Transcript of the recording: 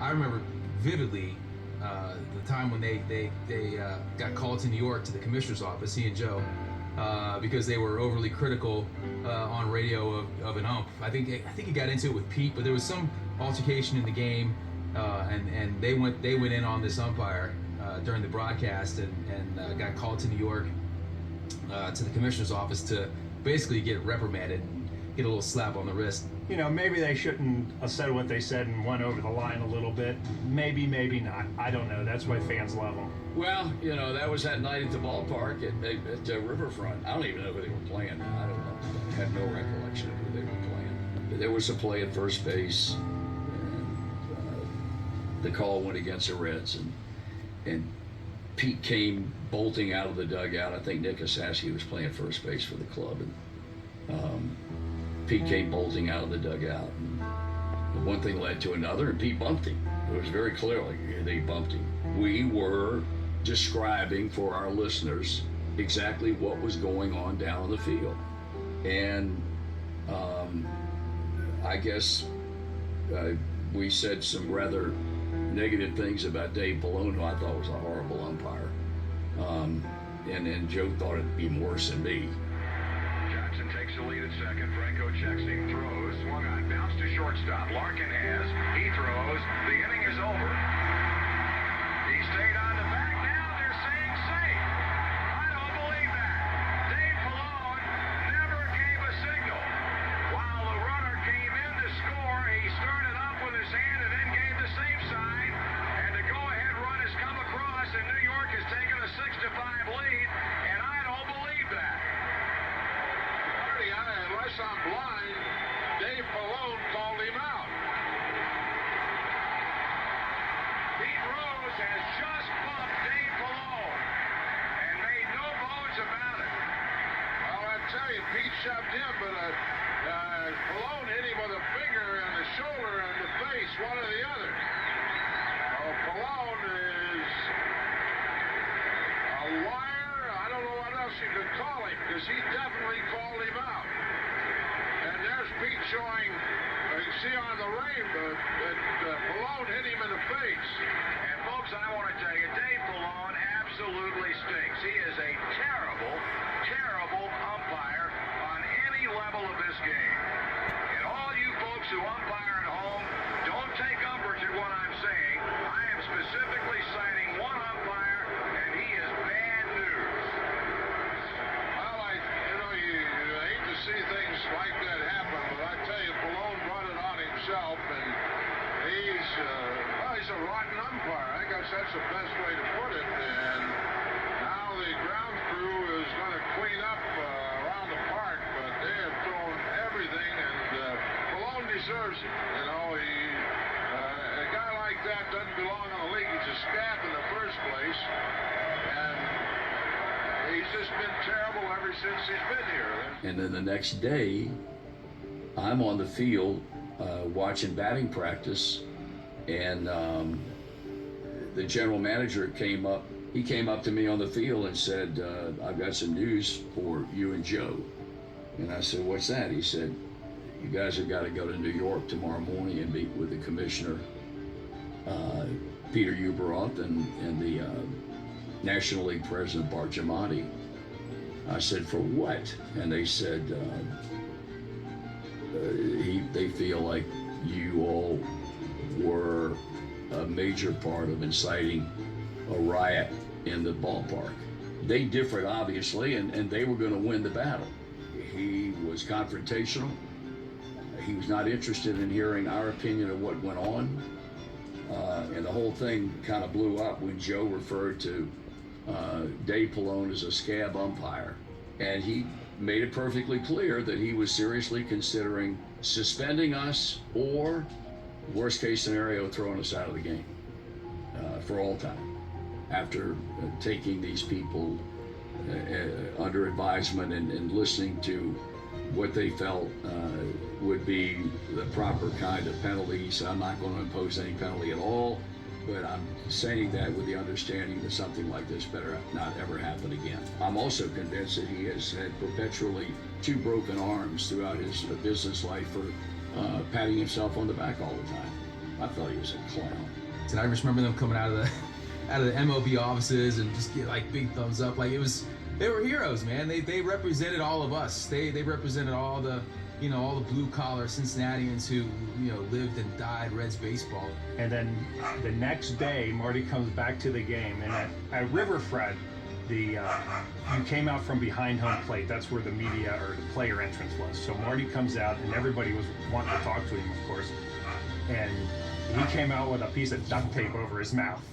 I remember vividly the time when they got called to New York to the commissioner's office, he and Joe, because they were overly critical on radio of an ump. I think he got into it with Pete, but there was some altercation in the game, and they went in on this umpire during the broadcast, and got called to New York to the commissioner's office to basically get reprimanded and get a little slap on the wrist. You know, maybe they shouldn't have said what they said and went over the line a little bit. Maybe not. I don't know. That's why fans love them. Well, you know, that was that night at the ballpark at Riverfront. I don't even know who they were playing. I don't know. I have no recollection of who they were playing. There was a play at first base, and the call went against the Reds, and Pete came bolting out of the dugout. I think Nick Esasky was playing first base for the club, and Pete came bolting out of the dugout. And one thing led to another, and Pete bumped him. It was very clearly they bumped him. We were describing for our listeners exactly what was going on down on the field. And I guess we said some rather negative things about Dave Pallone, who I thought was a horrible umpire. And Joe thought it'd be worse than me. Jackson takes the lead at second. Franco checks him, throws, swung on, bounce to shortstop. Larkin has, he throws. The inning is over. He stayed on the back. Now they're saying safe. I don't believe that. Dave Pallone never gave a signal. While the runner came in to score, he started up with his hand and then gave the safe sign. And the go-ahead run has come across, and New York has taken a 6-5 lead. And I don't believe that. Unless I'm blind, Dave Pallone called him out. Pete Rose has just bumped Dave Pallone and made no bones about it. Well, I tell you, Pete shoved him, but Pallone hit him with a finger and the shoulder and the face, one or the other. Oh, Pallone is a liar. I don't know what else you could call him, because he definitely called him out. And there's Pete showing, you can see on the rain, that Pallone hit him in the face. And folks, I want to tell you, Dave Pallone absolutely stinks. He is a terrible, terrible umpire on any level of this game. And all you folks who umpire at home, don't take umbrage at what I'm saying. I am specifically citing one umpire, and he is bad news. Well, you hate to see things like that happen, but I tell you, Pallone brought it on himself, and he's a rotten umpire. I guess that's the best way to put it. And now the ground crew is going to clean up around the park, but they have thrown everything, and Pallone deserves it. You know, a guy like that doesn't belong in the league. He's a scab in the first place, and he's just been terrible ever since he's been here. And then the next day, I'm on the field watching batting practice, and the general manager came up. He came up to me on the field and said, I've got some news for you and Joe. And I said, what's that? He said, you guys have got to go to New York tomorrow morning and meet with the commissioner, Peter Uberoth, and the National League president, Bart Giamatti. I said, for what? And they said, they feel like you all were a major part of inciting a riot in the ballpark. They differed, obviously, and they were going to win the battle. He was confrontational. He was not interested in hearing our opinion of what went on. And the whole thing kind of blew up when Joe referred to Dave Pallone as a scab umpire. And he made it perfectly clear that he was seriously considering suspending us, or worst case scenario, throwing us out of the game for all time, after taking these people under advisement and listening to what they felt would be the proper kind of penalties. I'm not going to impose any penalty at all, but I'm saying that with the understanding that something like this better not ever happen again. I'm also convinced that he has had perpetually 2 broken arms throughout his business life for patting himself on the back all the time. I thought he was a clown. And I just remember them coming out of the MLB offices and just get like big thumbs up. Like they were heroes, man. They represented all of us. They represented all the all the blue collar Cincinnatians who lived and died Reds baseball. And then the next day, Marty comes back to the game, and at Riverfront, you came out from behind home plate. That's where the media or the player entrance was. So Marty comes out, and everybody was wanting to talk to him, of course. And he came out with a piece of duct tape over his mouth.